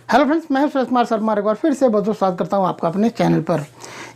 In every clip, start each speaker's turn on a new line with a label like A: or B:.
A: Hello friends, मैं हूं सुरेश कुमार शर्मा। एक बार फिर से बहुत बहुत स्वागत करता हूं आपका अपने चैनल पर।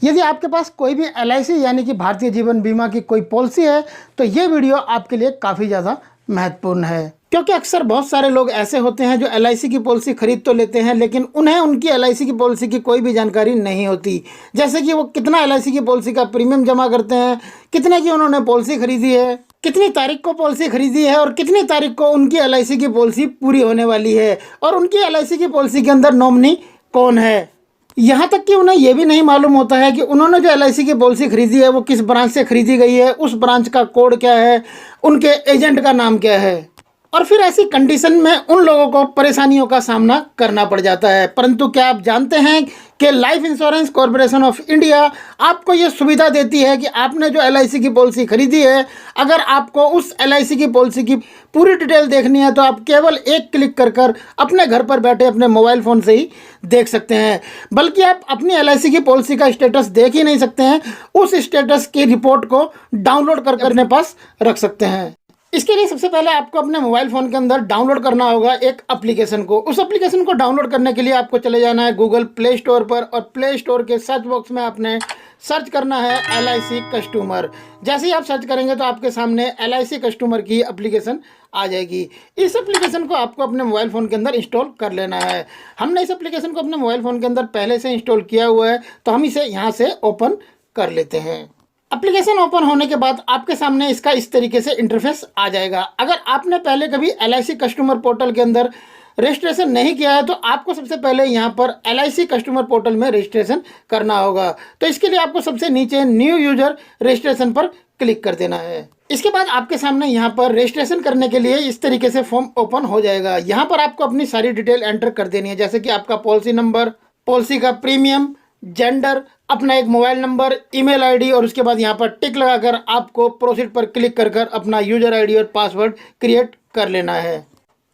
A: यदि आपके पास कोई भी एलआईसी यानी कि भारतीय जीवन बीमा की कोई पॉलिसी है तो ये वीडियो आपके लिए काफ़ी ज़्यादा महत्वपूर्ण है, क्योंकि अक्सर बहुत सारे लोग ऐसे होते हैं जो एलआईसी की पॉलिसी खरीद तो लेते हैं लेकिन उन्हें उनकी एलआईसी की पॉलिसी की कोई भी जानकारी नहीं होती। जैसे कि वो कितना एलआईसी की पॉलिसी का प्रीमियम जमा करते हैं, कितने की उन्होंने पॉलिसी खरीदी है, कितनी तारीख को पॉलिसी खरीदी है और कितनी तारीख को उनकी एलआईसी की पॉलिसी पूरी होने वाली है, और उनकी एलआईसी की पॉलिसी के अंदर नॉमिनी कौन है। यहाँ तक कि उन्हें यह भी नहीं मालूम होता है कि उन्होंने जो एलआईसी की पॉलिसी खरीदी है वो किस ब्रांच से खरीदी गई है, उस ब्रांच का कोड क्या है, उनके एजेंट का नाम क्या है। और फिर ऐसी कंडीशन में उन लोगों को परेशानियों का सामना करना पड़ जाता है। परंतु क्या आप जानते हैं कि life insurance corporation of India आपको ये सुविधा देती है कि आपने जो एलआईसी की पॉलिसी खरीदी है, अगर आपको उस एलआईसी की पॉलिसी की पूरी डिटेल देखनी है तो आप केवल एक क्लिक कर अपने घर पर बैठे अपने मोबाइल फ़ोन से ही देख सकते हैं। बल्कि आप अपनी एलआईसी की पॉलिसी का स्टेटस देख ही नहीं सकते हैं, उस स्टेटस की रिपोर्ट को डाउनलोड कर अपने पास रख सकते हैं। इसके लिए सबसे पहले आपको अपने मोबाइल फ़ोन के अंदर डाउनलोड करना होगा एक एप्लीकेशन को। उस एप्लीकेशन को डाउनलोड करने के लिए आपको चले जाना है गूगल प्ले स्टोर पर, और प्ले स्टोर के सर्च बॉक्स में आपने सर्च करना है LIC कस्टमर। जैसे ही आप सर्च करेंगे तो आपके सामने LIC कस्टमर की एप्लीकेशन आ जाएगी। इस एप्लीकेशन को आपको अपने मोबाइल फ़ोन के अंदर इंस्टॉल कर लेना है। हमने इस एप्लीकेशन को अपने मोबाइल फ़ोन के अंदर पहले से इंस्टॉल किया हुआ है, तो हम इसे यहाँ से ओपन कर लेते हैं। एप्लीकेशन ओपन होने के बाद आपके सामने इसका इस तरीके से इंटरफेस आ जाएगा। अगर आपने पहले कभी LIC कस्टमर पोर्टल के अंदर रजिस्ट्रेशन नहीं किया है तो आपको सबसे पहले यहाँ पर LIC कस्टमर पोर्टल में रजिस्ट्रेशन करना होगा। तो इसके लिए आपको सबसे नीचे न्यू यूजर रजिस्ट्रेशन पर क्लिक कर देना है। इसके बाद आपके सामने यहाँ पर रजिस्ट्रेशन करने के लिए इस तरीके से फॉर्म ओपन हो जाएगा। यहाँ पर आपको अपनी सारी डिटेल एंटर कर देनी है, जैसे कि आपका पॉलिसी नंबर, पॉलिसी का प्रीमियम, जेंडर, अपना एक मोबाइल नंबर, ईमेल आईडी, और उसके बाद यहाँ पर टिक लगाकर आपको प्रोसीड पर क्लिक कर अपना यूजर आईडी और पासवर्ड क्रिएट कर लेना है।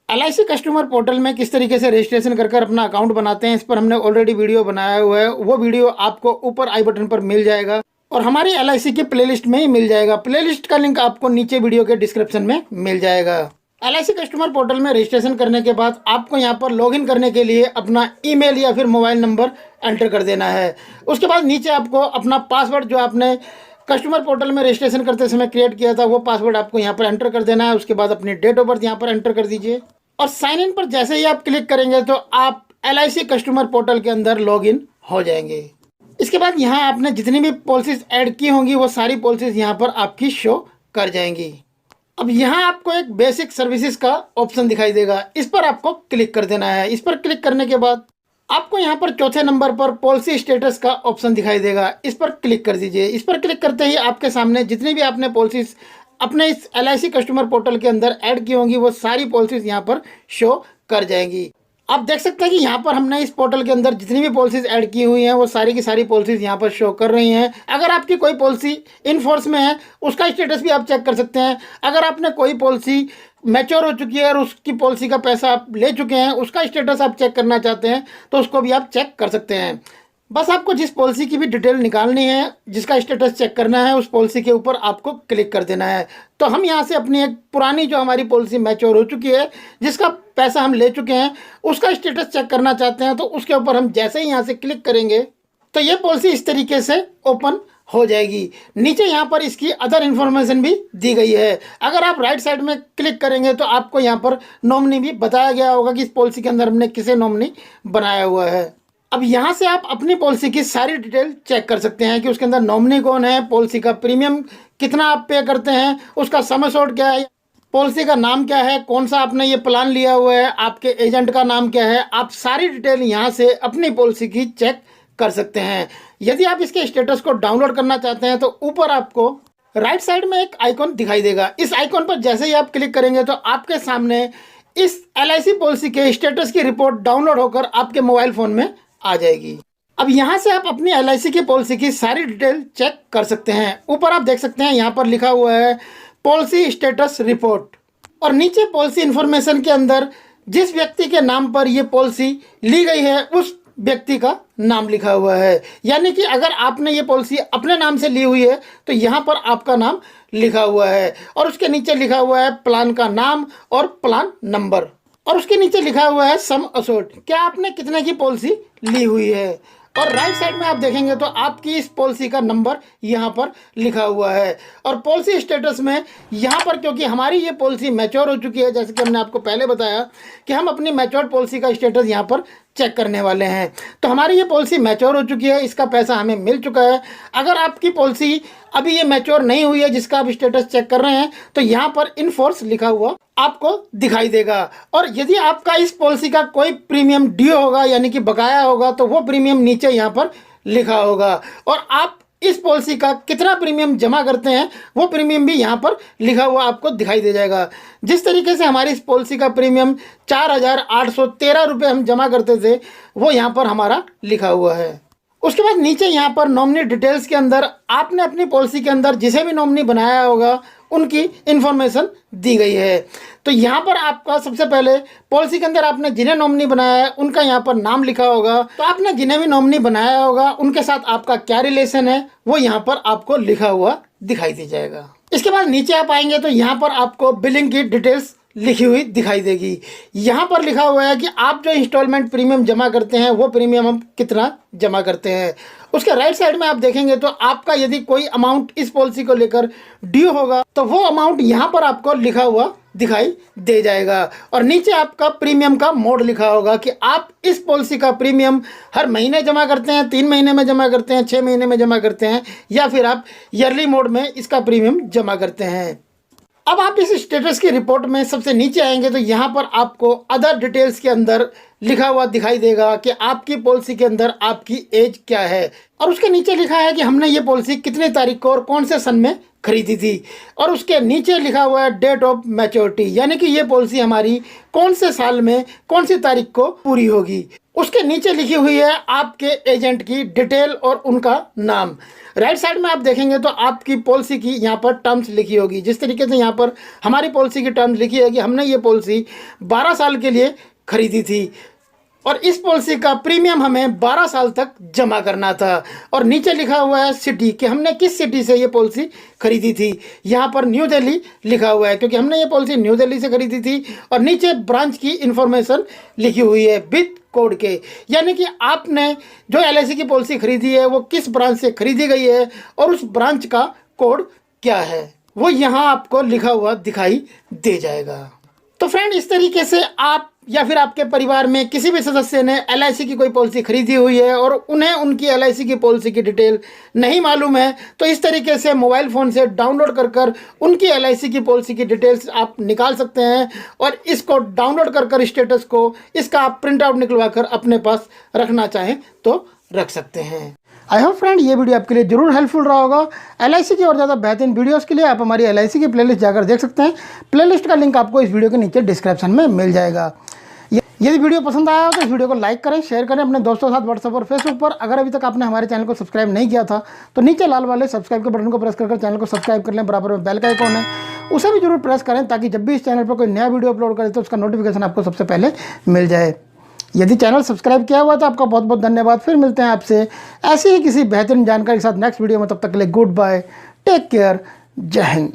A: LIC कस्टमर पोर्टल में किस तरीके से रजिस्ट्रेशन कर अपना अकाउंट बनाते हैं, इस पर हमने ऑलरेडी वीडियो बनाया हुआ है। वो वीडियो आपको ऊपर आई बटन पर मिल जाएगा और हमारी LIC की प्लेलिस्ट में ही मिल जाएगा। प्लेलिस्ट का लिंक आपको नीचे वीडियो के डिस्क्रिप्शन में मिल जाएगा। LIC कस्टमर पोर्टल में रजिस्ट्रेशन करने के बाद आपको यहाँ पर लॉगिन करने के लिए अपना ईमेल या फिर मोबाइल नंबर एंटर कर देना है। उसके बाद नीचे आपको अपना पासवर्ड जो आपने कस्टमर पोर्टल में रजिस्ट्रेशन करते समय क्रिएट किया था वो पासवर्ड आपको यहाँ पर एंटर कर देना है। उसके बाद अपनी डेट ऑफ बर्थ यहाँ पर एंटर कर दीजिए और साइन इन पर जैसे ही आप क्लिक करेंगे तो आप LIC कस्टमर पोर्टल के अंदर लॉगिन हो जाएंगे। इसके बाद यहाँ आपने जितनी भी पॉलिसीज ऐड की होंगी वो सारी पॉलिसीज यहाँ पर आपकी शो कर जाएंगी। अब यहाँ आपको एक बेसिक सर्विसेज का ऑप्शन दिखाई देगा, इस पर आपको क्लिक कर देना है। इस पर क्लिक करने के बाद आपको यहाँ पर चौथे नंबर पर पॉलिसी स्टेटस का ऑप्शन दिखाई देगा, इस पर क्लिक कर दीजिए। इस पर क्लिक करते ही आपके सामने जितनी भी आपने पॉलिसीज अपने इस LIC कस्टमर पोर्टल के अंदर ऐड की होंगी वो सारी पॉलिसीज यहाँ पर शो कर जाएंगी। आप देख सकते हैं कि यहाँ पर हमने इस पोर्टल के अंदर जितनी भी पॉलिसीज ऐड की हुई हैं वो सारी की सारी पॉलिसीज यहाँ पर शो कर रही हैं। अगर आपकी कोई पॉलिसी इन फोर्स में है उसका स्टेटस भी आप चेक कर सकते हैं। अगर आपने कोई पॉलिसी मैच्योर हो चुकी है और उसकी पॉलिसी का पैसा आप ले चुके हैं, उसका स्टेटस आप चेक करना चाहते हैं तो उसको भी आप चेक कर सकते हैं। बस आपको जिस पॉलिसी की भी डिटेल निकालनी है, जिसका स्टेटस चेक करना है, उस पॉलिसी के ऊपर आपको क्लिक कर देना है। तो हम यहाँ से अपनी एक पुरानी जो हमारी पॉलिसी मैच्योर हो चुकी है, जिसका पैसा हम ले चुके हैं, उसका स्टेटस चेक करना चाहते हैं, तो उसके ऊपर हम जैसे ही यहाँ से क्लिक करेंगे तो ये पॉलिसी इस तरीके से ओपन हो जाएगी। नीचे यहाँ पर इसकी अदर इन्फॉर्मेशन भी दी गई है। अगर आप राइट साइड में क्लिक करेंगे तो आपको यहाँ पर नॉमिनी भी बताया गया होगा कि इस पॉलिसी के अंदर हमने किसे नॉमिनी बनाया हुआ है। अब यहाँ से आप अपनी पॉलिसी की सारी डिटेल चेक कर सकते हैं कि उसके अंदर नॉमिनी कौन है, पॉलिसी का प्रीमियम कितना आप पे करते हैं, उसका सम एश्योर्ड क्या है, पॉलिसी का नाम क्या है, कौन सा आपने ये प्लान लिया हुआ है, आपके एजेंट का नाम क्या है। आप सारी डिटेल यहाँ से अपनी पॉलिसी की चेक कर सकते हैं। यदि आप इसके स्टेटस को डाउनलोड करना चाहते हैं तो ऊपर आपको राइट साइड में एक आइकॉन दिखाई देगा। इस आइकॉन पर जैसे ही आप क्लिक करेंगे तो आपके सामने इस LIC पॉलिसी के स्टेटस की रिपोर्ट डाउनलोड होकर आपके मोबाइल फ़ोन में आ जाएगी। अब यहाँ से आप अपनी LIC की पॉलिसी की सारी डिटेल चेक कर सकते हैं। ऊपर आप देख सकते हैं यहाँ पर लिखा हुआ है पॉलिसी स्टेटस रिपोर्ट, और नीचे पॉलिसी इन्फॉर्मेशन के अंदर जिस व्यक्ति के नाम पर ये पॉलिसी ली गई है उस व्यक्ति का नाम लिखा हुआ है। यानी कि अगर आपने ये पॉलिसी अपने नाम से ली हुई है तो यहाँ पर आपका नाम लिखा हुआ है और उसके नीचे लिखा हुआ है प्लान का नाम और प्लान नंबर। और उसके नीचे लिखा हुआ है सम अशोर्ड, क्या आपने कितने की पॉलिसी ली हुई है। और राइट साइड में आप देखेंगे तो आपकी इस पॉलिसी का नंबर यहाँ पर लिखा हुआ है। और पॉलिसी स्टेटस में यहाँ पर, क्योंकि हमारी ये पॉलिसी मैच्योर हो चुकी है, जैसे कि हमने आपको पहले बताया कि हम अपनी मैच्योर पॉलिसी का स्टेटस यहाँ पर चेक करने वाले हैं, तो हमारी ये पॉलिसी मैच्योर हो चुकी है, इसका पैसा हमें मिल चुका है। अगर आपकी पॉलिसी अभी ये मैच्योर नहीं हुई है जिसका आप स्टेटस चेक कर रहे हैं, तो यहाँ पर इन फोर्स लिखा हुआ आपको दिखाई देगा। और यदि आपका इस पॉलिसी का कोई प्रीमियम ड्यू होगा यानी कि बकाया होगा, तो वो प्रीमियम नीचे यहाँ पर लिखा होगा। और आप इस पॉलिसी का कितना प्रीमियम जमा करते हैं वो प्रीमियम भी यहाँ पर लिखा हुआ आपको दिखाई दे जाएगा। जिस तरीके से हमारी इस पॉलिसी का प्रीमियम 4,813 रुपये हम जमा करते थे, वो यहाँ पर हमारा लिखा हुआ है। उसके बाद नीचे यहाँ पर नॉमिनी डिटेल्स के अंदर आपने अपनी पॉलिसी के अंदर जिसे भी नॉमिनी बनाया होगा उनकी इन्फॉर्मेशन दी गई है। तो यहाँ पर आपका सबसे पहले पॉलिसी के अंदर आपने जिन्हें नॉमिनी बनाया है उनका यहाँ पर नाम लिखा होगा। तो आपने जिन्हें भी नॉमिनी बनाया होगा उनके साथ आपका क्या रिलेशन है वो यहाँ पर आपको लिखा हुआ दिखाई दे जाएगा। इसके बाद नीचे आप आएंगे तो यहाँ पर आपको बिलिंग की डिटेल्स लिखी हुई दिखाई देगी। यहाँ पर लिखा हुआ है कि आप जो इंस्टॉलमेंट प्रीमियम जमा करते हैं वो प्रीमियम हम कितना जमा करते हैं। उसके राइट साइड में आप देखेंगे तो आपका यदि कोई अमाउंट इस पॉलिसी को लेकर ड्यू होगा तो वो अमाउंट यहाँ पर आपको लिखा हुआ दिखाई दे जाएगा। और नीचे आपका प्रीमियम का मोड लिखा होगा कि आप इस पॉलिसी का प्रीमियम हर महीने जमा करते हैं, 3 महीने में जमा करते हैं, 6 महीने में जमा करते हैं, या फिर आप ईयरली मोड में इसका प्रीमियम जमा करते हैं। अब आप इस स्टेटस की रिपोर्ट में सबसे नीचे आएंगे तो यहाँ पर आपको अदर डिटेल्स के अंदर लिखा हुआ दिखाई देगा कि आपकी पॉलिसी के अंदर आपकी एज क्या है। और उसके नीचे लिखा है कि हमने ये पॉलिसी कितनी तारीख को और कौन से सन में खरीदी थी। और उसके नीचे लिखा हुआ है डेट ऑफ मैच्योरिटी, यानी कि ये पॉलिसी हमारी कौन से साल में कौन सी तारीख को पूरी होगी। उसके नीचे लिखी हुई है आपके एजेंट की डिटेल और उनका नाम। राइट साइड में आप देखेंगे तो आपकी पॉलिसी की यहाँ पर टर्म्स लिखी होगी। जिस तरीके से यहाँ पर हमारी पॉलिसी की टर्म्स लिखी है कि हमने ये पॉलिसी 12 साल के लिए खरीदी थी और इस पॉलिसी का प्रीमियम हमें 12 साल तक जमा करना था। और नीचे लिखा हुआ है सिटी कि हमने किस सिटी से ये पॉलिसी खरीदी थी। यहाँ पर न्यू दिल्ली लिखा हुआ है क्योंकि हमने ये पॉलिसी न्यू दिल्ली से खरीदी थी। और नीचे ब्रांच की इंफॉर्मेशन लिखी हुई है विद कोड के, यानी कि आपने जो LIC की पॉलिसी खरीदी है वो किस ब्रांच से खरीदी गई है और उस ब्रांच का कोड क्या है वो यहाँ आपको लिखा हुआ दिखाई दे जाएगा। तो फ्रेंड, इस तरीके से आप या फिर आपके परिवार में किसी भी सदस्य ने LIC की कोई पॉलिसी खरीदी हुई है और उन्हें उनकी LIC की पॉलिसी की डिटेल नहीं मालूम है, तो इस तरीके से मोबाइल फ़ोन से डाउनलोड कर उनकी LIC की पॉलिसी की डिटेल्स आप निकाल सकते हैं। और इसको डाउनलोड कर स्टेटस को इसका आप प्रिंट आउट निकलवा कर अपने पास रखना चाहें तो रख सकते हैं। आई होप फ्रेंड ये वीडियो आपके लिए जरूर हेल्पफुल रहा होगा। LIC की और ज़्यादा बेहतरीन वीडियोस के लिए आप हमारी LIC की प्लेलिस्ट जाकर देख सकते हैं। प्लेलिस्ट का लिंक आपको इस वीडियो के नीचे डिस्क्रिप्शन में मिल जाएगा। यदि वीडियो पसंद आया हो तो इस वीडियो को लाइक करें, शेयर करें अपने दोस्तों के साथ व्हाट्सएप और फेसबुक पर। अगर अभी तक आपने हमारे चैनल को सब्सक्राइब नहीं किया था तो नीचे लाल वाले सब्सक्राइब के बटन को प्रेस कर चैनल को सब्सक्राइब कर लें। बराबर में बेल का आइकॉन है उसे भी जरूर प्रेस करें ताकि जब भी इस चैनल पर कोई नया वीडियो अपलोड करें तो उसका नोटिफिकेशन आपको सबसे पहले मिल जाए। यदि चैनल सब्सक्राइब किया हुआ तो आपका बहुत बहुत धन्यवाद। फिर मिलते हैं आपसे ऐसी ही किसी बेहतरीन जानकारी के साथ नेक्स्ट वीडियो में। तब तक के लिए गुड बाय, टेक केयर, जय हिंद।